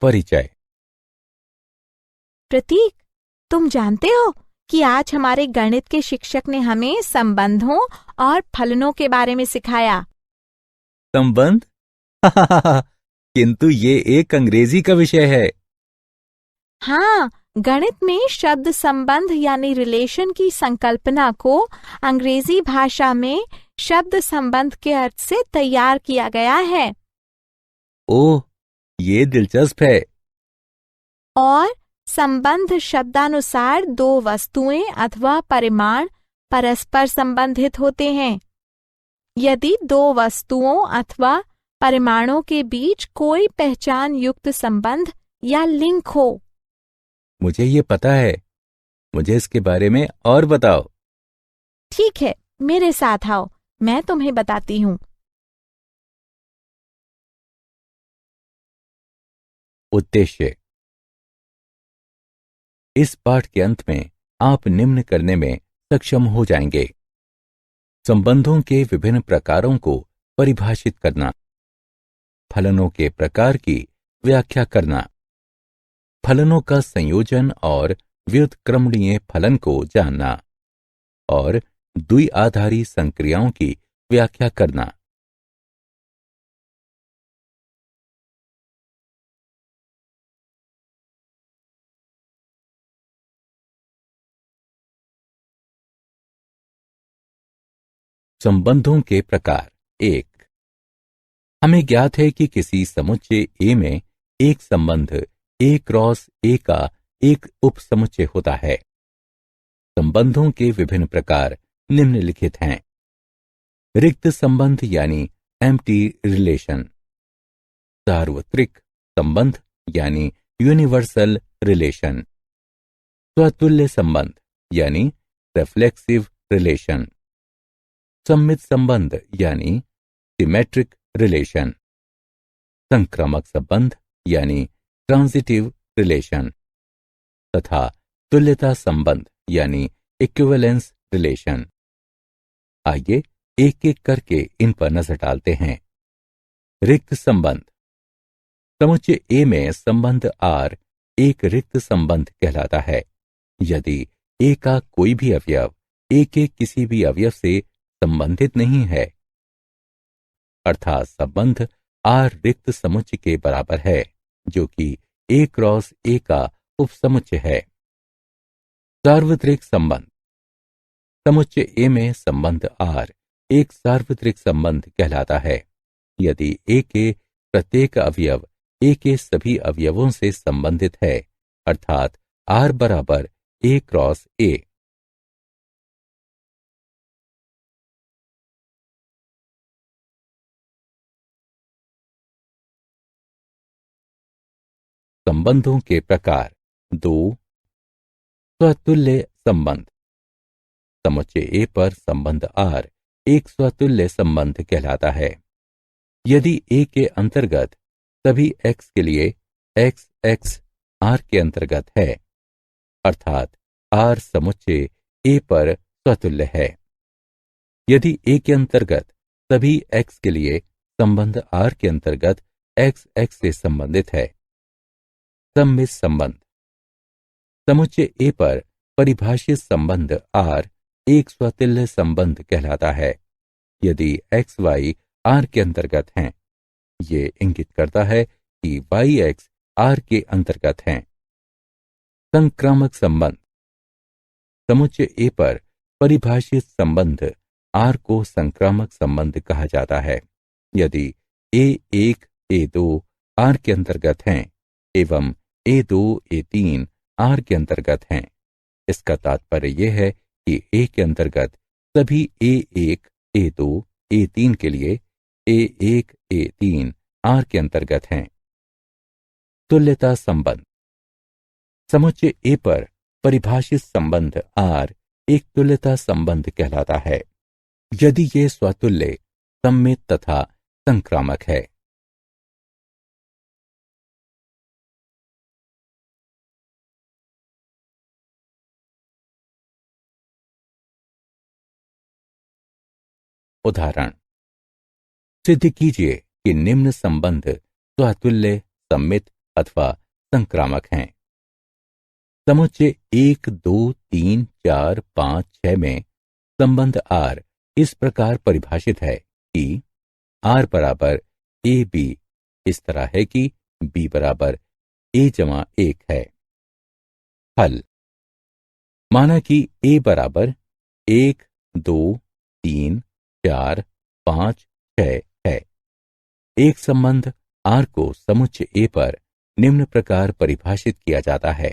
परिचय। प्रतीक, तुम जानते हो कि आज हमारे गणित के शिक्षक ने हमें संबंधों और फलनों के बारे में सिखाया। संबंध? किंतु ये एक अंग्रेजी का विषय है। हाँ, गणित में शब्द संबंध यानी रिलेशन की संकल्पना को अंग्रेजी भाषा में शब्द संबंध के अर्थ से तैयार किया गया है। ओह, ये दिलचस्प है। और संबंध शब्दानुसार दो वस्तुएं अथवा परिमाण परस्पर संबंधित होते हैं। यदि दो वस्तुओं अथवा परिमाणों के बीच कोई पहचान युक्त संबंध या लिंक हो। मुझे ये पता है, मुझे इसके बारे में और बताओ। ठीक है, मेरे साथ आओ, मैं तुम्हें बताती हूँ। उद्देश्य। इस पाठ के अंत में आप निम्न करने में सक्षम हो जाएंगे। संबंधों के विभिन्न प्रकारों को परिभाषित करना, फलनों के प्रकार की व्याख्या करना, फलनों का संयोजन और व्युत्क्रमणीय फलन को जानना और द्विआधारी संक्रियाओं की व्याख्या करना। संबंधों के प्रकार। 1। हमें ज्ञात है कि किसी समुच्चय ए में एक संबंध ए क्रॉस ए का एक उपसमुच्चय होता है। संबंधों के विभिन्न प्रकार निम्नलिखित हैं। रिक्त संबंध यानी एम्प्टी रिलेशन, सार्वत्रिक संबंध यानी यूनिवर्सल रिलेशन, स्वतुल्य संबंध यानी रिफ्लेक्सिव रिलेशन, सम्मित संबंध यानी सिमेट्रिक रिलेशन, संक्रामक संबंध यानी ट्रांजिटिव रिलेशन तथा तुल्यता संबंध यानी इक्विवेलेंस रिलेशन। आइए एक एक करके इन पर नजर डालते हैं। रिक्त संबंध। समुच्चय ए में संबंध आर एक रिक्त संबंध कहलाता है यदि ए का कोई भी अवयव ए के किसी भी अवयव से संबंधित नहीं है, अर्थात संबंध आर रिक्त समुच्चय के बराबर है जो कि ए क्रॉस ए का उपसमुच्चय है। सार्वत्रिक संबंध। समुच्चय ए में संबंध आर एक सार्वत्रिक संबंध कहलाता है यदि ए के प्रत्येक अवयव ए के सभी अवयवों से संबंधित है, अर्थात आर बराबर ए क्रॉस ए। संबंधों के प्रकार। 2। स्वतुल्य संबंध। समुच्चय ए पर संबंध आर एक स्वतुल्य संबंध कहलाता है यदि ए के अंतर्गत सभी एक्स के लिए एक्स एक्स आर के अंतर्गत है, अर्थात आर समुच्चय ए पर स्वतुल्य है। यदि ए के अंतर्गत सभी एक्स के लिए संबंध आर के अंतर्गत एक्स एक्स से संबंधित है। सम्मित संबंध। समुच्चय ए पर परिभाषित संबंध आर एक स्वतुल्य संबंध कहलाता है यदि एक्स वाई आर के अंतर्गत हैं। ये इंगित करता है कि वाई एक्स आर के अंतर्गत हैं। संक्रामक संबंध। समुच्चय ए पर परिभाषित संबंध आर को संक्रामक संबंध कहा जाता है यदि ए एक ए दो आर के अंतर्गत हैं एवं ए दो ए तीन आर के अंतर्गत हैं। इसका तात्पर्य यह है कि ए के अंतर्गत सभी ए एक ए दो ए तीन के लिए ए एक ए तीन आर के अंतर्गत हैं। तुल्यता संबंध। समुच्चय ए पर परिभाषित संबंध आर एक तुल्यता संबंध कहलाता है यदि ये स्वतुल्य, सम्मित तथा संक्रामक है। उदाहरण। सिद्ध कीजिए कि निम्न संबंध स्वातुल्य, सम्मित अथवा संक्रामक हैं। समुच्चय 1, 2, 3, 4, 5, 6 में संबंध आर इस प्रकार परिभाषित है कि आर बराबर ए बी इस तरह है कि बी बराबर ए जमा 1 है। हल: माना कि ए बराबर 1, 2, 3, 4, 5, 6 है। एक संबंध आर को समुच्चय ए पर निम्न प्रकार परिभाषित किया जाता है।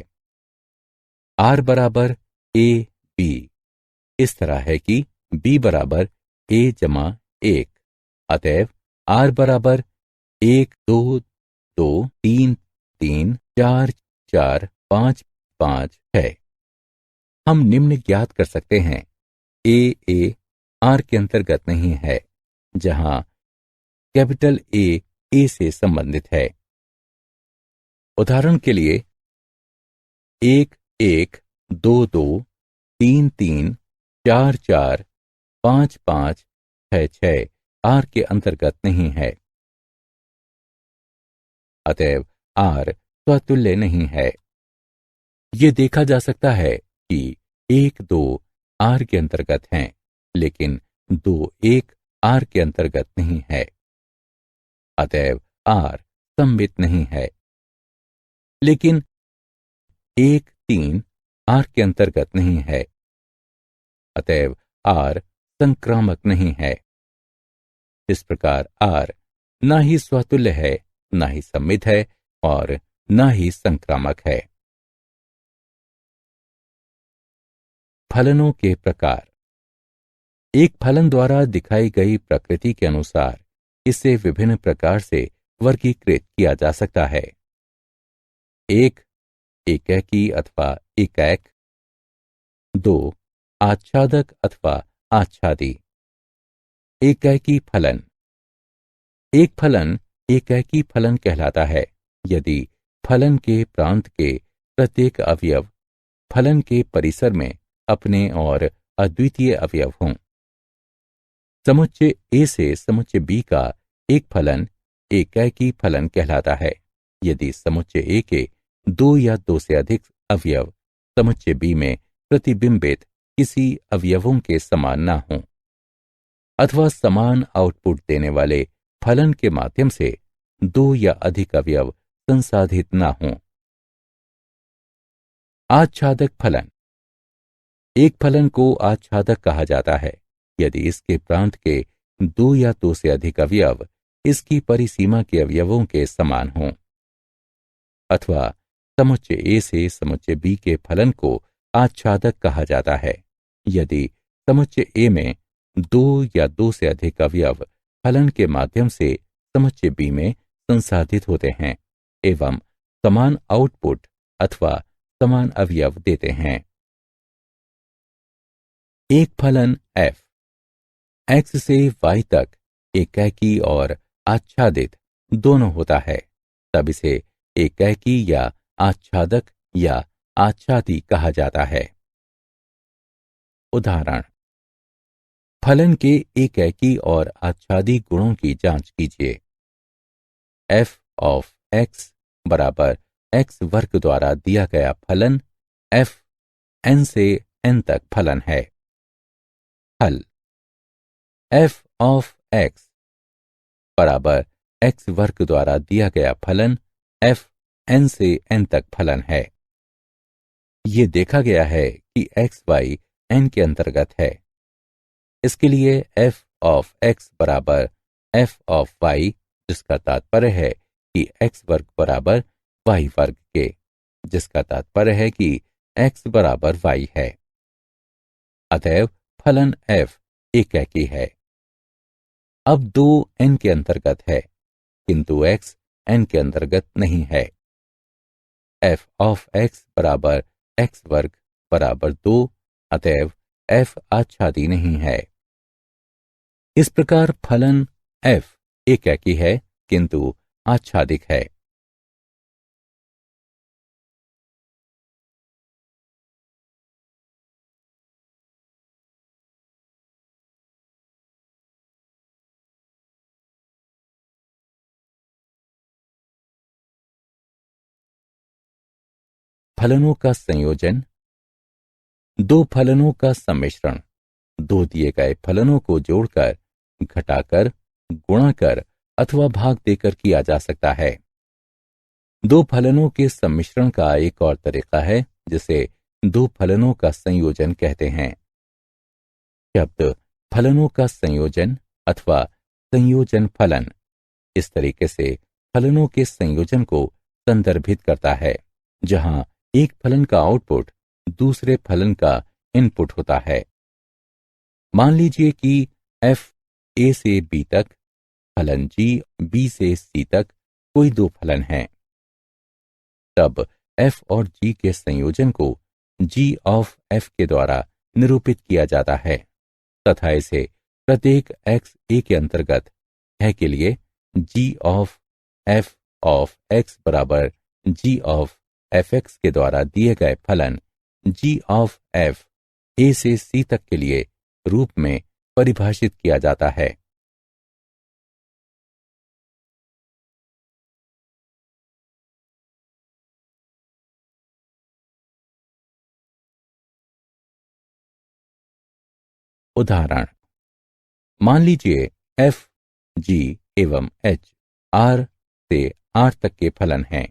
आर बराबर ए बी इस तरह है कि बी बराबर ए जमा 1। अतएव आर बराबर 1, 2, 2, 3, 3, 4, 4, 5, 5 है। हम निम्न ज्ञात कर सकते हैं: ए आर के अंतर्गत नहीं है, जहां कैपिटल ए से संबंधित है। उदाहरण के लिए 1, 1, 2, 2, 3, 3, 4, 4, 5, 5, 6, 6 आर के अंतर्गत नहीं है। अतएव आर स्वतुल्य नहीं है। यह देखा जा सकता है कि 1, 2 आर के अंतर्गत हैं, लेकिन 2, 1 आर के अंतर्गत नहीं है। अतएव आर सम्मित नहीं है। लेकिन 1, 3 आर के अंतर्गत नहीं है। अतएव आर संक्रामक नहीं है। इस प्रकार आर ना ही स्वतुल्य है, ना ही सम्मित है और ना ही संक्रामक है। फलनों के प्रकार: एक फलन द्वारा दिखाई गई प्रकृति के अनुसार इसे विभिन्न प्रकार से वर्गीकृत किया जा सकता है। 1, एकैकी अथवा एकैक। 2, आच्छादक अथवा आच्छादी। एकैकी फलन: एक फलन एकैकी फलन कहलाता है यदि फलन के प्रांत के प्रत्येक अवयव फलन के परिसर में अपने और अद्वितीय अवयव हों। समुच्चय ए से समुच्चय बी का एक फलन एकैकी फलन कहलाता है यदि समुच्चय ए के 2 या 2 से अधिक अवयव समुच्चय बी में प्रतिबिंबित किसी अवयवों के समान ना हों, अथवा समान आउटपुट देने वाले फलन के माध्यम से 2 या अधिक अवयव संसाधित ना हों। आच्छादक फलन: एक फलन को आच्छादक कहा जाता है यदि इसके प्रांत के 2 या 2 से अधिक अवयव इसकी परिसीमा के अवयवों के समान हों, अथवा समुच्चय ए से समुच्चय बी के फलन को आच्छादक कहा जाता है यदि समुच्चय ए में 2 या 2 से अधिक अवयव फलन के माध्यम से समुच्चय बी में संसाधित होते हैं एवं समान आउटपुट अथवा समान अवयव देते हैं। एक फलन f x से y तक एकैकी और आच्छादित दोनों होता है, तब इसे एकैकी या आच्छादक या आच्छादी कहा जाता है। उदाहरण: फलन के एकैकी और आच्छादी गुणों की जांच कीजिए। f ऑफ x बराबर x वर्ग द्वारा दिया गया फलन f n से n तक फलन है। हल: f ऑफ x बराबर x वर्ग द्वारा दिया गया फलन f n से n तक फलन है। ये देखा गया है कि x y n के अंतर्गत है। इसके लिए f ऑफ x बराबर f ऑफ y, जिसका तात्पर्य है कि x वर्ग बराबर y वर्ग के, जिसका तात्पर्य है कि x बराबर y है। अतएव फलन f एकैकी है। अब 2 n के अंतर्गत है, किंतु x n के अंतर्गत नहीं है। f ऑफ x बराबर x वर्ग बराबर 2, अतएव f आच्छादी नहीं है। इस प्रकार फलन f एकैकी है किंतु आच्छादिक है। फलनों का संयोजन, दो फलनों का सम्मिश्रण, दो दिए गए फलनों को जोड़कर, घटाकर, गुणा कर अथवा भाग देकर किया जा सकता है। दो फलनों के सम्मिश्रण का एक और तरीका है जिसे दो फलनों का संयोजन कहते हैं। शब्द फलनों का संयोजन अथवा संयोजन फलन इस तरीके से फलनों के संयोजन को संदर्भित करता है जहां एक फलन का आउटपुट दूसरे फलन का इनपुट होता है। मान लीजिए कि f a से b तक, फलन g b से c तक कोई दो फलन हैं। तब f और g के संयोजन को g ऑफ f के द्वारा निरूपित किया जाता है तथा इसे प्रत्येक x a के अंतर्गत है के लिए g ऑफ x बराबर g ऑफ fx के द्वारा दिए गए फलन g ऑफ f a से c तक के लिए रूप में परिभाषित किया जाता है। उदाहरण, मान लीजिए f, g एवं h r से r तक के फलन हैं।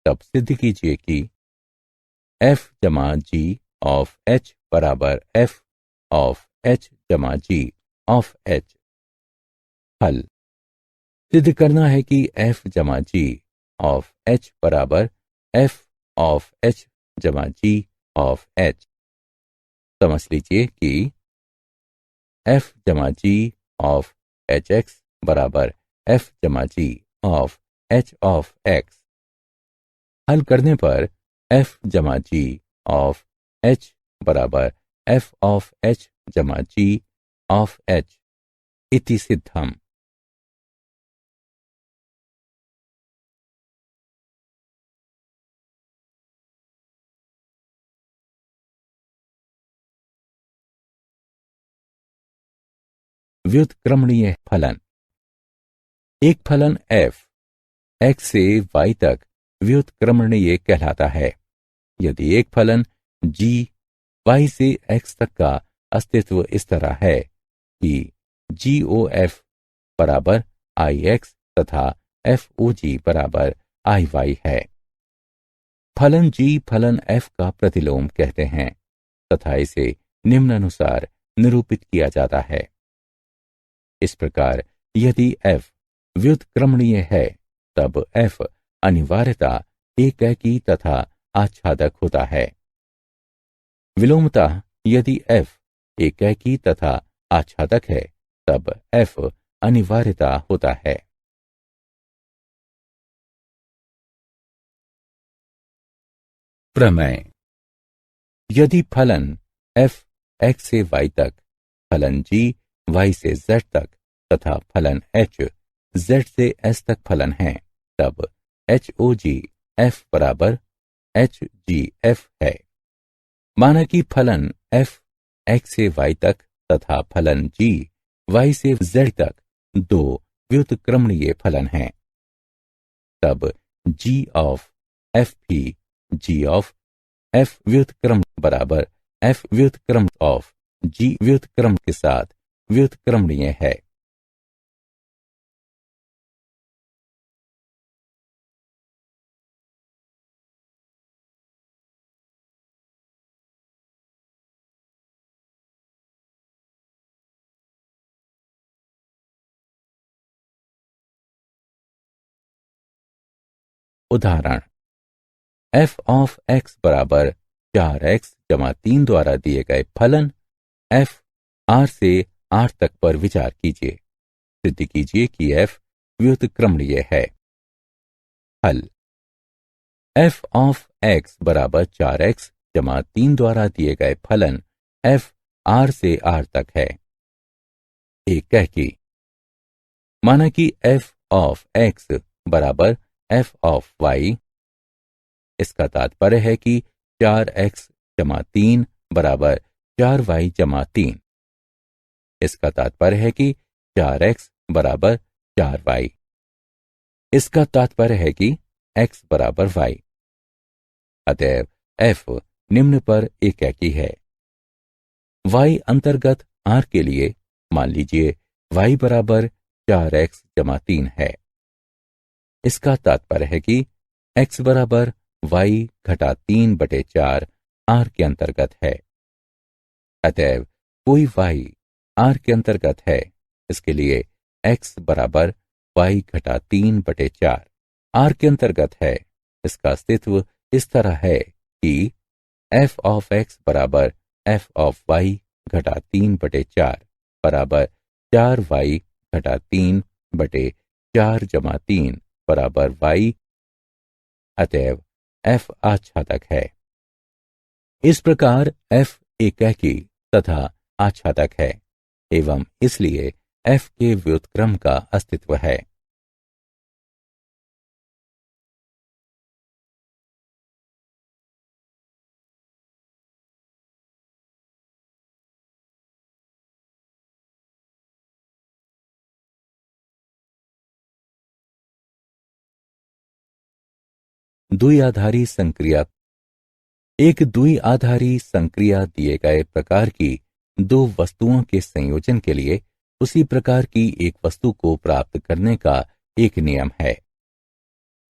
तब सिद्ध कीजिए कि f जमा g ऑफ h बराबर f ऑफ h जमा g ऑफ h। हल, सिद्ध करना है कि f जमा g ऑफ h बराबर f ऑफ h जमा g ऑफ h। समझ लीजिए कि f जमा g ऑफ hx बराबर f जमा g of h of x। हल करने पर f जमा g ऑफ h बराबर f ऑफ h जमा g ऑफ h इति सिद्धम। व्युत्क्रमणीय फलन। एक फलन f x से y तक व्युत्क्रमणीय कहलाता है यदि एक फलन g y से x तक का अस्तित्व इस तरह है कि GOF बराबर IX तथा FOG बराबर IY है। फलन g फलन f का प्रतिलोम कहते हैं तथा इसे निम्नानुसार निरूपित किया जाता है। इस प्रकार यदि f व्युत्क्रमणीय है तब f अनिवार्यता एकैकी तथा आच्छादक होता है। विलोमतः यदि f एकैकी तथा आच्छादक है तब f अनिवार्यता होता है। प्रमेय। यदि फलन f x से y तक, फलन g y से z तक तथा फलन h z से s तक फलन है तब HOG f बराबर HGF है। माना कि फलन f x से y तक तथा फलन g y से z तक दो व्युत्क्रमणीय फलन हैं। तब g ऑफ f भी g ऑफ f व्युत्क्रम बराबर f व्युत्क्रम ऑफ g व्युत्क्रम के साथ व्युत्क्रमणीय है। उदाहरण, f ऑफ x बराबर 4x जमा 3 द्वारा दिए गए फलन f r से r तक पर विचार कीजिए। सिद्ध कीजिए कि f व्युत्क्रमणीय है। हल, f ऑफ x बराबर 4x जमा 3 द्वारा दिए गए फलन f r से r तक है। एक कह की माना कि f ऑफ x बराबर f ऑफ y। इसका तात्पर्य है कि 4x जमा 3 बराबर 4y जमा 3। इसका तात्पर्य है कि 4x बराबर 4y। इसका तात्पर्य है कि x बराबर y। अतएव f निम्न पर एकाकी है। y अंतर्गत r के लिए मान लीजिए y बराबर 4x जमा 3 है। इसका तात्पर्य है कि x बराबर y घटा 3/4 r के अंतर्गत है। अतएव कोई y r के अंतर्गत है, इसके लिए x बराबर y घटा 3/4 r के अंतर्गत है। इसका अस्तित्व इस तरह है कि f ऑफ x बराबर f ऑफ y घटा 3/4 बराबर 4y घटा 3/4 जमा 3 बराबर y। अतएव f आच्छादक है। इस प्रकार f एकाकी तथा आच्छादक है एवं इसलिए f के व्युत्क्रम का अस्तित्व है। द्विआधारी संक्रिया। एक द्विआधारी संक्रिया दिए गए प्रकार की दो वस्तुओं के संयोजन के लिए उसी प्रकार की एक वस्तु को प्राप्त करने का एक नियम है।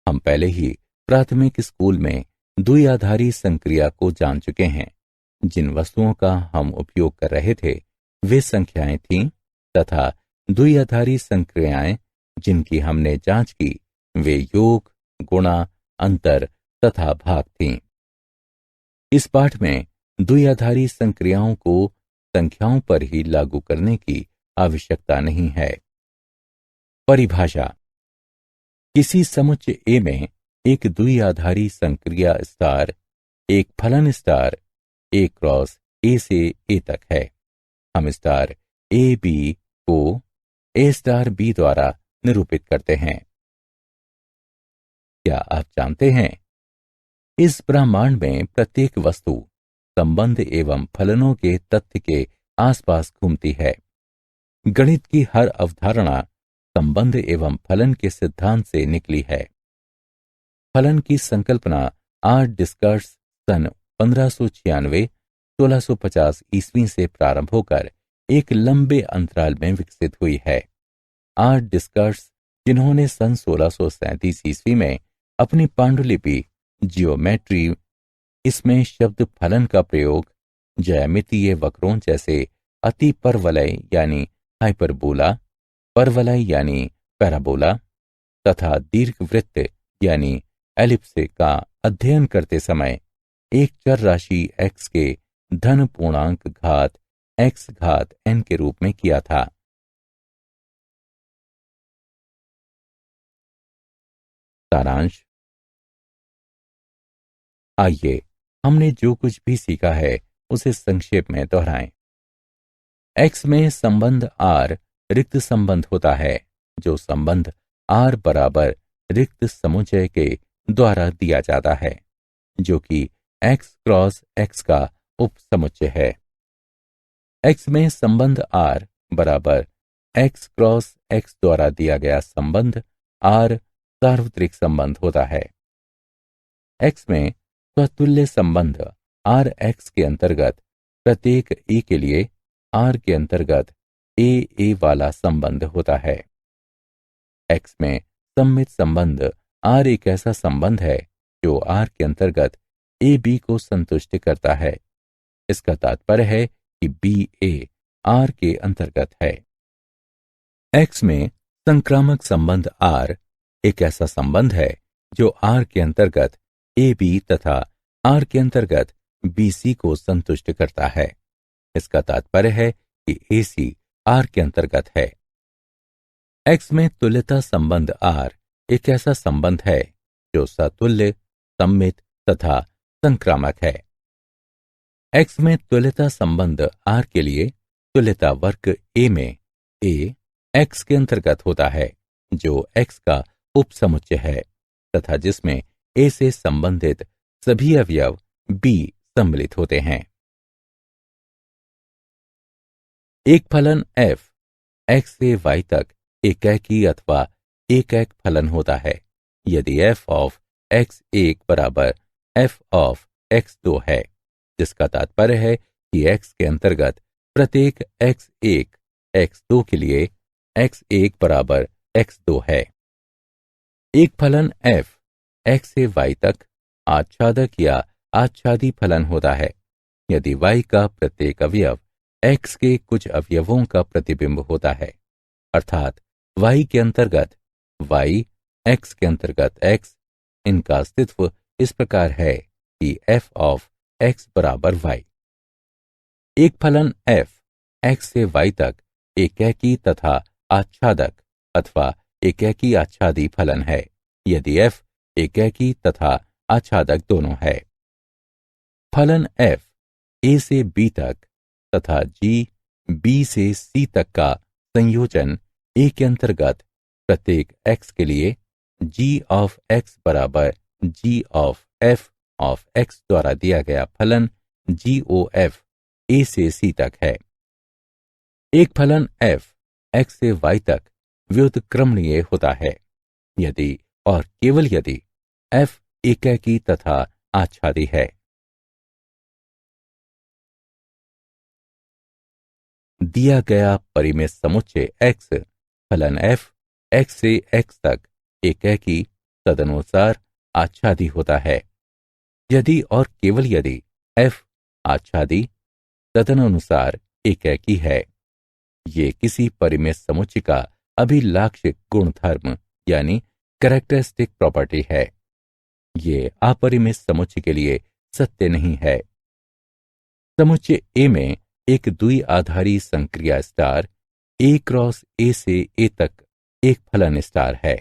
हम पहले ही प्राथमिक स्कूल में द्विआधारी संक्रिया को जान चुके हैं। जिन वस्तुओं का हम उपयोग कर रहे थे वे संख्याएं थीं तथा द्विआधारी संक्रियाएं जिनकी हमने जांच की वे योग, गुणा, अंतर तथा भाग थीं। इस पाठ में द्विआधारी संक्रियाओं को संख्याओं पर ही लागू करने की आवश्यकता नहीं है। परिभाषा। किसी समुच्चय ए में एक द्विआधारी संक्रिया स्टार एक फलन स्टार ए क्रॉस ए से ए तक है। हम स्टार ए बी को ए स्टार बी द्वारा निरूपित करते हैं। क्या आप जानते हैं इस ब्रह्मांड में प्रत्येक वस्तु संबंध एवं फलनों के तथ्य के आसपास घूमती है। गणित की हर अवधारणा संबंध एवं फलन के सिद्धांत से निकली है। फलन की संकल्पना आर डिस्कर्स सन 1596-1650 ईस्वी से प्रारंभ होकर एक लंबे अंतराल में विकसित हुई है। आर डिस्कर्स जिन्होंने सन 1637 ईस्वी में अपनी पांडुलिपि जियोमेट्री इसमें शब्द फलन का प्रयोग ज्यामितीय वक्रों जैसे अति परवलय यानी हाइपरबोला, परवलय यानी पैराबोला तथा दीर्घवृत्त यानी एलिप्स का अध्ययन करते समय एक चर राशि x के धन पूर्णांक घात x घात n के रूप में किया था। सारांश। आइए हमने जो कुछ भी सीखा है उसे संक्षेप में दोहराएं। x में संबंध r रिक्त संबंध होता है जो संबंध r बराबर रिक्त समुच्चय के द्वारा दिया जाता है जो कि x क्रॉस x का उप समुच्चय है। x में संबंध r बराबर x क्रॉस x द्वारा दिया गया संबंध r सार्वत्रिक संबंध होता है। x में स्वतुल्य संबंध r x के अंतर्गत प्रत्येक a के लिए r के अंतर्गत a वाला संबंध होता है। x में सममित संबंध r एक ऐसा संबंध है जो r के अंतर्गत a b को संतुष्ट करता है। इसका तात्पर्य है कि b a r के अंतर्गत है। x में संक्रामक संबंध r एक ऐसा संबंध है जो r के अंतर्गत ए बी तथा r के अंतर्गत बी सी को संतुष्ट करता है। इसका तात्पर्य है कि ए सी r के अंतर्गत है। x में तुल्यता संबंध r एक ऐसा संबंध है जो सतुल्य, सममित तथा संक्रामक है। x में तुल्यता संबंध r के लिए तुल्यता वर्ग a में a x के अंतर्गत होता है जो x का उपसमुच्चय है तथा जिसमें a से संबंधित सभी अवयव b सम्मिलित होते हैं। एक फलन f x से y तक एकैकी अथवा एकैक फलन होता है यदि f ऑफ x1 बराबर f ऑफ x2 है, जिसका तात्पर्य है कि x के अंतर्गत प्रत्येक x1 x2 के लिए x1 बराबर x2 है। एक फलन f x से y तक आच्छादक या आच्छादी फलन होता है यदि y का प्रत्येक अवयव x के कुछ अवयवों का प्रतिबिंब होता है, अर्थात y के अंतर्गत y, x के अंतर्गत x। इनका अस्तित्व इस प्रकार है कि f ऑफ x बराबर y। एक फलन f x से y तक एकैकी तथा आच्छादक अथवा एकैकी आच्छादी फलन है यदि f एकैकी तथा आच्छादक दोनों है। फलन f a से b तक तथा g b से c तक का संयोजन a के अंतर्गत प्रत्येक x के लिए g ऑफ x बराबर g of f of x द्वारा दिया गया फलन GOF a से c तक है। एक फलन f x से y तक व्युत्क्रमणीय होता है यदि और केवल यदि f एकैकी तथा आच्छादी है। दिया गया परिमेय समुच्चय x फलन f x से x तक एकैकी तदनुसार आच्छादी होता है यदि और केवल यदि f आच्छादी तदनुसार एकैकी है। ये किसी परिमेय समुच्चय का अभिलाक्षिक गुणधर्म यानी कैरेक्टरिस्टिक प्रॉपर्टी है। ये अपरिमेय समुच्चय के लिए सत्य नहीं है। समुच्चय A में एक द्विआधारी संक्रिया स्टार A क्रॉस A से A तक एक फलन स्टार है।